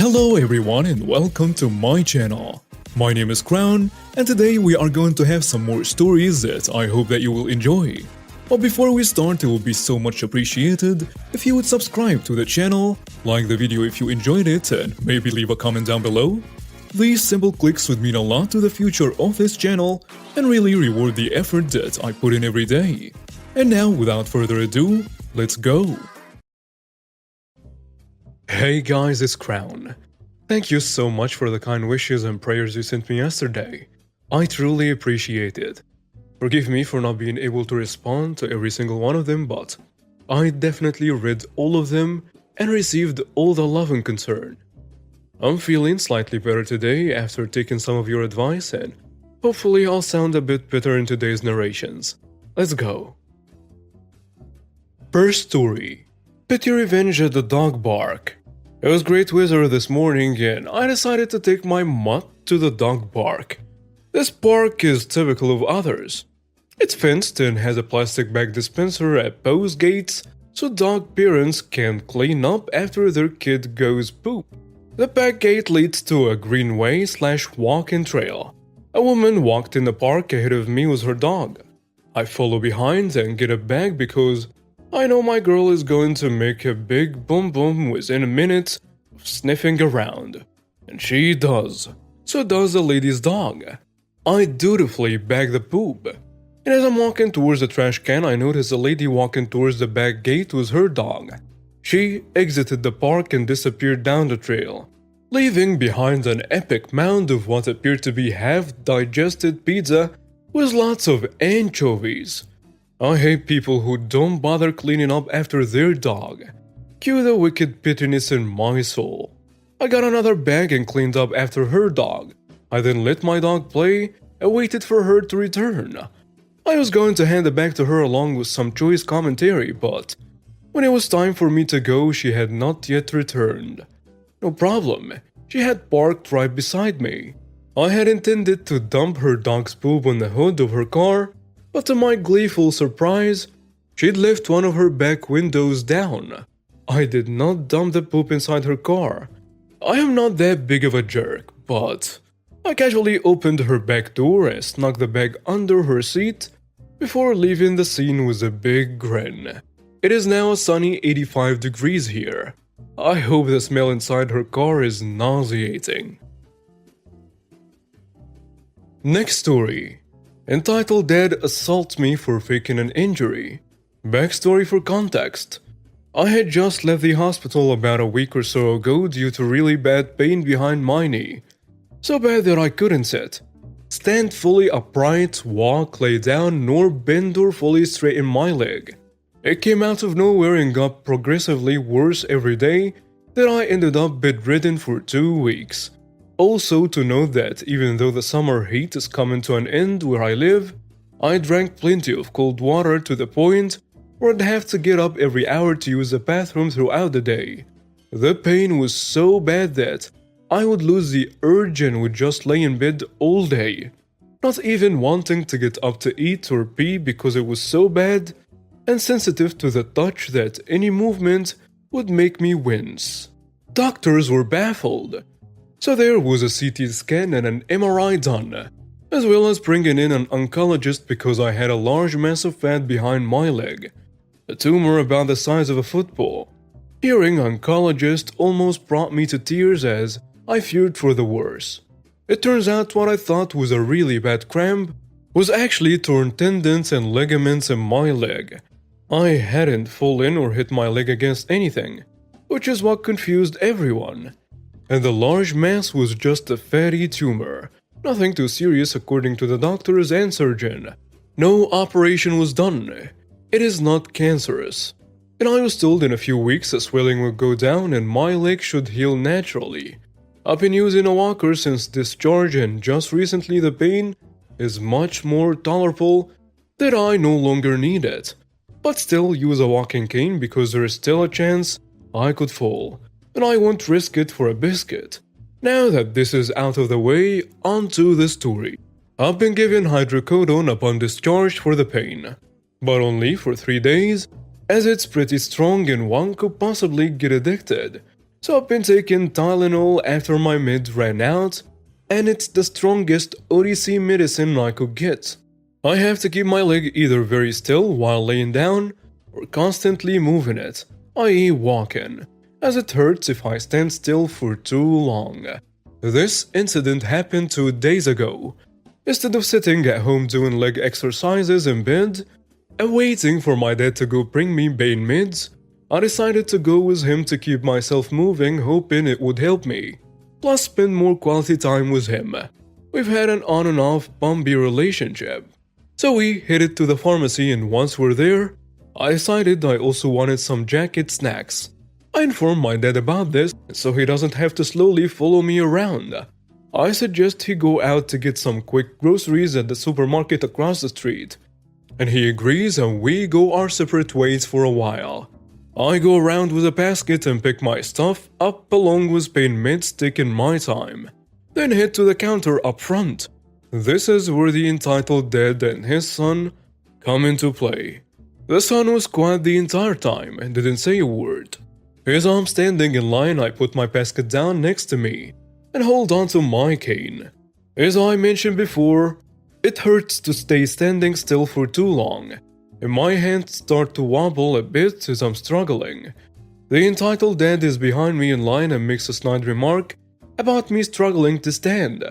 Hello everyone and welcome to my channel. My name is Crown and today we are going to have some more stories that I hope that you will enjoy. But before we start, it would be so much appreciated if you would subscribe to the channel, like the video if you enjoyed it, and maybe leave a comment down below. These simple clicks would mean a lot to the future of this channel and really reward the effort that I put in every day. And now, without further ado, let's go! Hey guys, it's Crown. Thank you so much for the kind wishes and prayers you sent me yesterday. I truly appreciate it. Forgive me for not being able to respond to every single one of them, but I definitely read all of them and received all the love and concern. I'm feeling slightly better today after taking some of your advice, and hopefully I'll sound a bit better in today's narrations. Let's go. First story. Petty revenge at the dog park. It was great weather this morning and I decided to take my mutt to the dog park. This park is typical of others. It's fenced and has a plastic bag dispenser at both gates so dog parents can clean up after their kid goes poop. The back gate leads to a greenway/walking trail. A woman walked in the park ahead of me with her dog. I follow behind and get a bag because I know my girl is going to make a big boom boom within a minute of sniffing around. And she does. So does the lady's dog. I dutifully bag the poop. And as I'm walking towards the trash can, I notice a lady walking towards the back gate with her dog. She exited the park and disappeared down the trail, leaving behind an epic mound of what appeared to be half-digested pizza with lots of anchovies. I hate people who don't bother cleaning up after their dog. Cue the wicked bitterness in my soul. I got another bag and cleaned up after her dog. I then let my dog play and waited for her to return. I was going to hand it back to her along with some choice commentary, but when it was time for me to go, she had not yet returned. No problem, she had parked right beside me. I had intended to dump her dog's poop on the hood of her car, but to my gleeful surprise, she'd left one of her back windows down. I did not dump the poop inside her car. I am not that big of a jerk, but I casually opened her back door and snuck the bag under her seat before leaving the scene with a big grin. It is now a sunny 85 degrees here. I hope the smell inside her car is nauseating. Next story. Entitled Dad Assaults Me for Faking an Injury. Backstory for context. I had just left the hospital about a week or so ago due to really bad pain behind my knee. So bad that I couldn't sit, stand fully upright, walk, lay down, nor bend or fully straighten my leg. It came out of nowhere and got progressively worse every day that I ended up bedridden for 2 weeks. Also to note that even though the summer heat is coming to an end where I live, I drank plenty of cold water to the point where I'd have to get up every hour to use the bathroom throughout the day. The pain was so bad that I would lose the urge and would just lay in bed all day, not even wanting to get up to eat or pee because it was so bad and sensitive to the touch that any movement would make me wince. Doctors were baffled. So there was a CT scan and an MRI done, as well as bringing in an oncologist because I had a large mass of fat behind my leg, a tumor about the size of a football. Hearing oncologist almost brought me to tears as I feared for the worst. It turns out what I thought was a really bad cramp was actually torn tendons and ligaments in my leg. I hadn't fallen or hit my leg against anything, which is what confused everyone. And the large mass was just a fatty tumor, nothing too serious according to the doctors and surgeon. No operation was done. It is not cancerous. And I was told in a few weeks the swelling would go down and my leg should heal naturally. I've been using a walker since discharge and just recently the pain is much more tolerable that I no longer need it. But still use a walking cane because there is still a chance I could fall, and I won't risk it for a biscuit. Now that this is out of the way, on to the story. I've been given hydrocodone upon discharge for the pain, but only for 3 days, as it's pretty strong and one could possibly get addicted. So I've been taking Tylenol after my meds ran out, and it's the strongest OTC medicine I could get. I have to keep my leg either very still while laying down or constantly moving it, i.e. walking, as it hurts if I stand still for too long. This incident happened 2 days ago. Instead of sitting at home doing leg exercises in bed and waiting for my dad to go bring me pain meds, I decided to go with him to keep myself moving, hoping it would help me, plus spend more quality time with him. We've had an on and off bumpy relationship. So we headed to the pharmacy, and once we're there, I decided I also wanted some jacket snacks. I informed my dad about this so he doesn't have to slowly follow me around. I suggest he go out to get some quick groceries at the supermarket across the street, and he agrees and we go our separate ways for a while. I go around with a basket and pick my stuff up along with pain meds, taking my time, then head to the counter up front. This is where the entitled dad and his son come into play. The son was quiet the entire time and didn't say a word. As I'm standing in line, I put my basket down next to me and hold on to my cane. As I mentioned before, it hurts to stay standing still for too long, and my hands start to wobble a bit as I'm struggling. The entitled dad is behind me in line and makes a snide remark about me struggling to stand,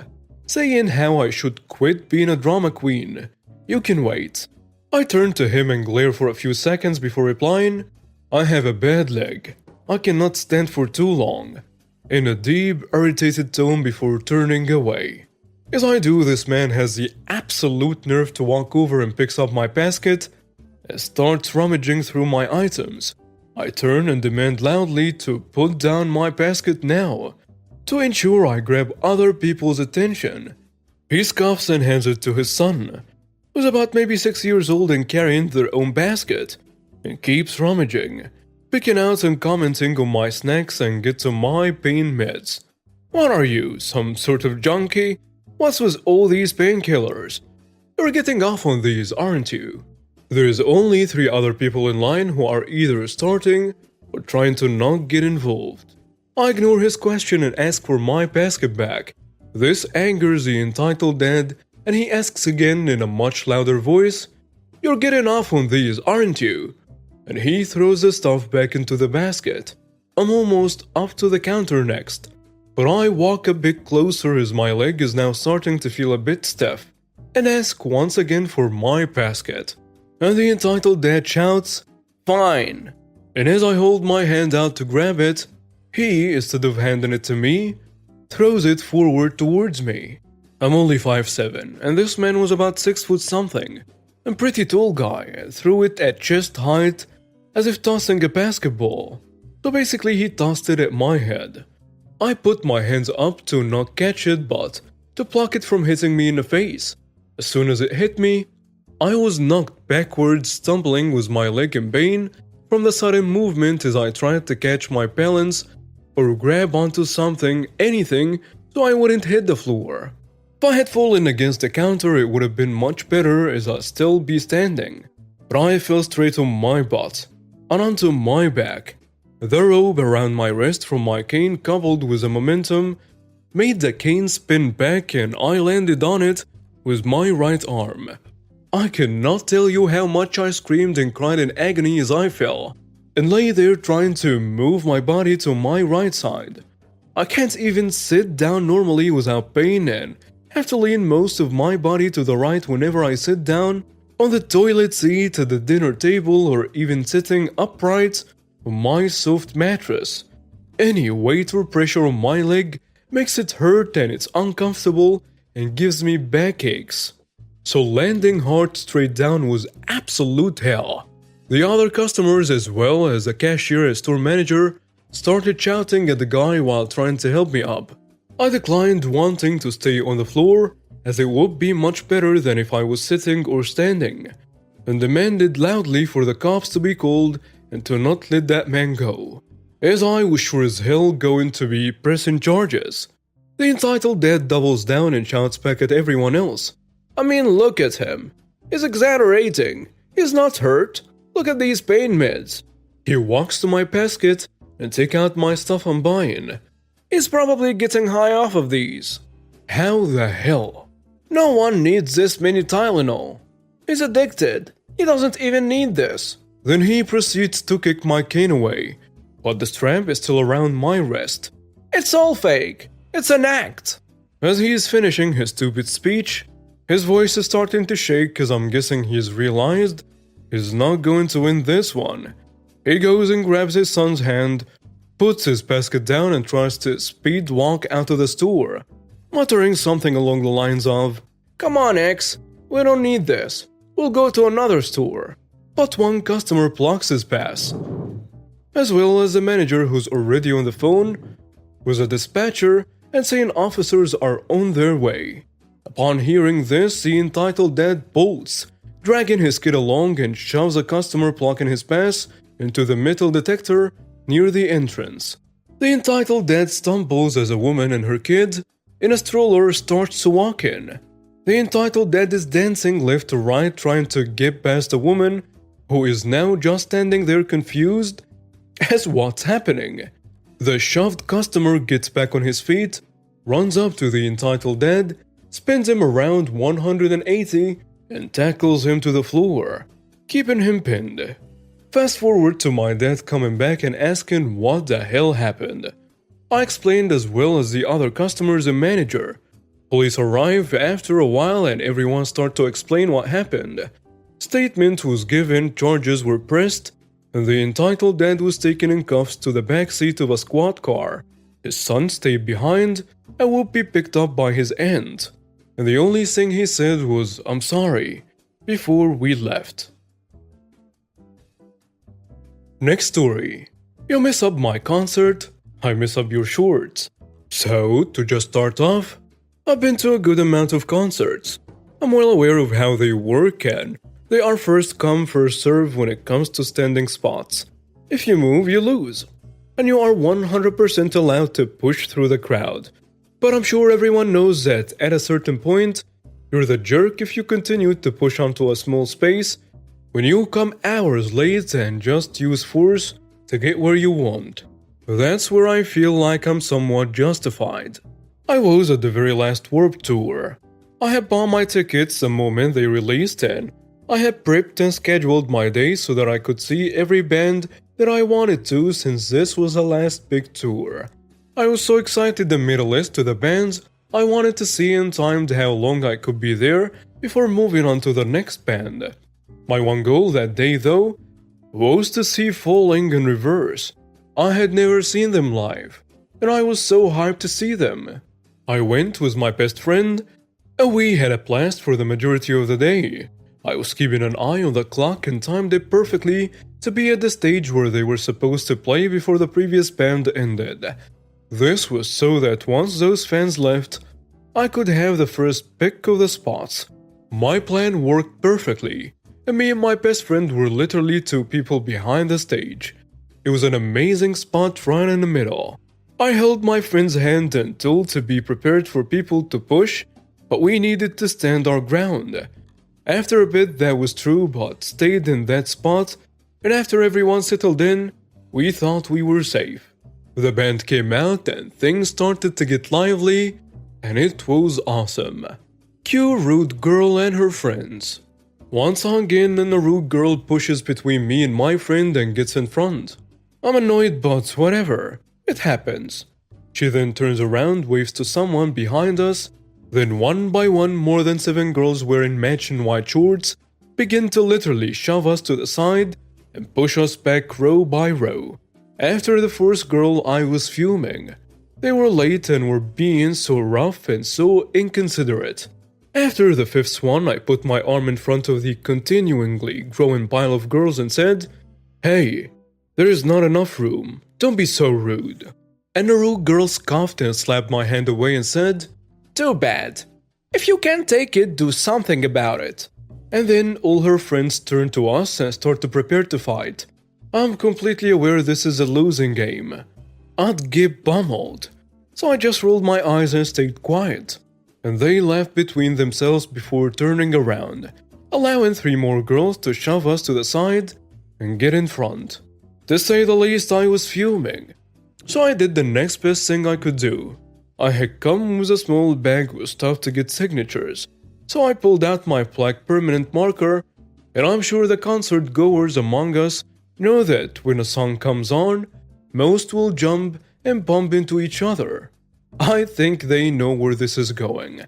saying how I should quit being a drama queen. You can wait. I turn to him and glare for a few seconds before replying, I have a bad leg. I cannot stand for too long, in a deep, irritated tone before turning away. As I do, this man has the absolute nerve to walk over and picks up my basket and starts rummaging through my items. I turn and demand loudly to put down my basket now, to ensure I grab other people's attention. He scoffs and hands it to his son, who's about maybe 6 years old and carrying their own basket, and keeps rummaging, picking out and commenting on my snacks and get to my pain meds. What are you, some sort of junkie? What's with all these painkillers? You're getting off on these, aren't you? There's only 3 other people in line who are either starting or trying to not get involved. I ignore his question and ask for my basket back. This angers the entitled dad, and he asks again in a much louder voice, You're getting off on these, aren't you? And he throws the stuff back into the basket. I'm almost up to the counter next, but I walk a bit closer as my leg is now starting to feel a bit stiff, and ask once again for my basket. And the entitled dad shouts, Fine! And as I hold my hand out to grab it, he, instead of handing it to me, throws it forward towards me. I'm only 5'7", and this man was about 6 foot something, a pretty tall guy, and threw it at chest height as if tossing a basketball. So basically he tossed it at my head. I put my hands up to not catch it but to block it from hitting me in the face. As soon as it hit me, I was knocked backwards, stumbling with my leg in pain from the sudden movement as I tried to catch my balance or grab onto something, anything, so I wouldn't hit the floor. If I had fallen against the counter, it would have been much better as I'd still be standing. But I fell straight on my butt and onto my back. The rope around my wrist from my cane, coupled with the momentum, made the cane spin back and I landed on it with my right arm. I cannot tell you how much I screamed and cried in agony as I fell, and lay there trying to move my body to my right side. I can't even sit down normally without pain and have to lean most of my body to the right whenever I sit down, on the toilet seat, at the dinner table, or even sitting upright on my soft mattress. Any weight or pressure on my leg makes it hurt and it's uncomfortable and gives me backaches. So landing hard straight down was absolute hell. The other customers, as well as the cashier and store manager, started shouting at the guy while trying to help me up. I declined, wanting to stay on the floor, as it would be much better than if I was sitting or standing, and demanded loudly for the cops to be called and to not let that man go, as I was sure as hell going to be pressing charges. The entitled dad doubles down and shouts back at everyone else, I mean, look at him. He's exaggerating. He's not hurt. Look at these pain meds. He walks to my basket and take out my stuff I'm buying. He's probably getting high off of these. How the hell? No one needs this many Tylenol. He's addicted. He doesn't even need this. Then he proceeds to kick my cane away, but the strap is still around my wrist. It's all fake. It's an act. As he is finishing his stupid speech, his voice is starting to shake as I'm guessing he's realized he's not going to win this one. He goes and grabs his son's hand, puts his basket down and tries to speed walk out of the store, muttering something along the lines of, "Come on, X, we don't need this. We'll go to another store." But one customer blocks his pass, as well as the manager who's already on the phone with a dispatcher and saying officers are on their way. Upon hearing this, the entitled dad bolts, dragging his kid along and shoves a customer blocking his pass into the metal detector near the entrance. The entitled dad stumbles as a woman and her kid in a stroller starts to walk in. The entitled dad is dancing left to right trying to get past the woman, who is now just standing there confused as what's happening. The shoved customer gets back on his feet, runs up to the entitled dad, spins him around 180 and tackles him to the floor, keeping him pinned. Fast forward to my dad coming back and asking what the hell happened. I explained as well as the other customers and manager. Police arrive after a while and everyone start to explain what happened. Statement was given, charges were pressed, and the entitled dad was taken in cuffs to the back seat of a squad car. His son stayed behind and would be picked up by his aunt. And the only thing he said was, "I'm sorry," before we left. Next story. You mess up my concert, I mess up your shorts. So, to just start off, I've been to a good amount of concerts. I'm well aware of how they work and they are first come first serve when it comes to standing spots. If you move, you lose. And you are 100% allowed to push through the crowd. But I'm sure everyone knows that at a certain point, you're the jerk if you continue to push onto a small space when you come hours late and just use force to get where you want. That's where I feel like I'm somewhat justified. I was at the very last Warped Tour. I had bought my tickets the moment they released and I had prepped and scheduled my day so that I could see every band that I wanted to since this was the last big tour. I was so excited and made a list to the bands I wanted to see and timed how long I could be there before moving on to the next band. My one goal that day though was to see Falling in Reverse. I had never seen them live, and I was so hyped to see them. I went with my best friend, and we had a blast for the majority of the day. I was keeping an eye on the clock and timed it perfectly to be at the stage where they were supposed to play before the previous band ended. This was so that once those fans left, I could have the first pick of the spots. My plan worked perfectly, and me and my best friend were literally two people behind the stage. It was an amazing spot right in the middle. I held my friend's hand and told to be prepared for people to push, but we needed to stand our ground. After a bit that was true but stayed in that spot, and after everyone settled in, we thought we were safe. The band came out and things started to get lively, and it was awesome. Cue Rude Girl and her friends. One song in and the rude girl pushes between me and my friend and gets in front. I'm annoyed but whatever, it happens. She then turns around, waves to someone behind us, then one by one more than 7 girls wearing matching white shorts begin to literally shove us to the side and push us back row by row. After the first girl I was fuming. They were late and were being so rough and so inconsiderate. After the 5th one I put my arm in front of the continually growing pile of girls and said, "Hey, there is not enough room, don't be so rude." And the rude girl scoffed and slapped my hand away and said, "Too bad. If you can't take it, do something about it." And then all her friends turned to us and started to prepare to fight. I'm completely aware this is a losing game. I'd get bummeled. So I just rolled my eyes and stayed quiet. And they laughed between themselves before turning around, allowing 3 more girls to shove us to the side and get in front. To say the least, I was fuming. So I did the next best thing I could do. I had come with a small bag with stuff to get signatures, so I pulled out my black permanent marker, and I'm sure the concert goers among us know that when a song comes on, most will jump and bump into each other. I think they know where this is going.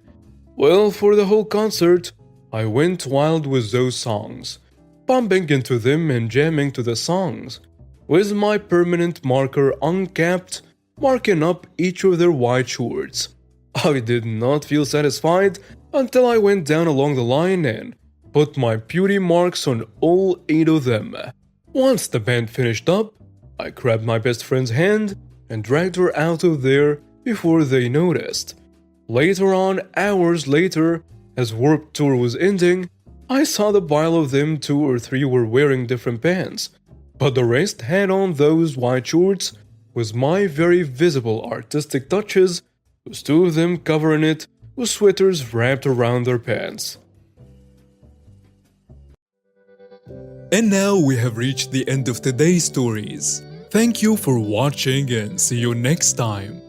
Well, for the whole concert, I went wild with those songs, bumping into them and jamming to the songs, with my permanent marker uncapped, marking up each of their white shorts. I did not feel satisfied until I went down along the line and put my beauty marks on all 8 of them. Once the band finished up, I grabbed my best friend's hand and dragged her out of there before they noticed. Later on, hours later, as Warped Tour was ending, I saw the pile of them 2 or 3 were wearing different pants, but the rest had on those white shorts with my very visible artistic touches, with 2 of them covering it with sweaters wrapped around their pants. And now we have reached the end of today's stories. Thank you for watching and see you next time.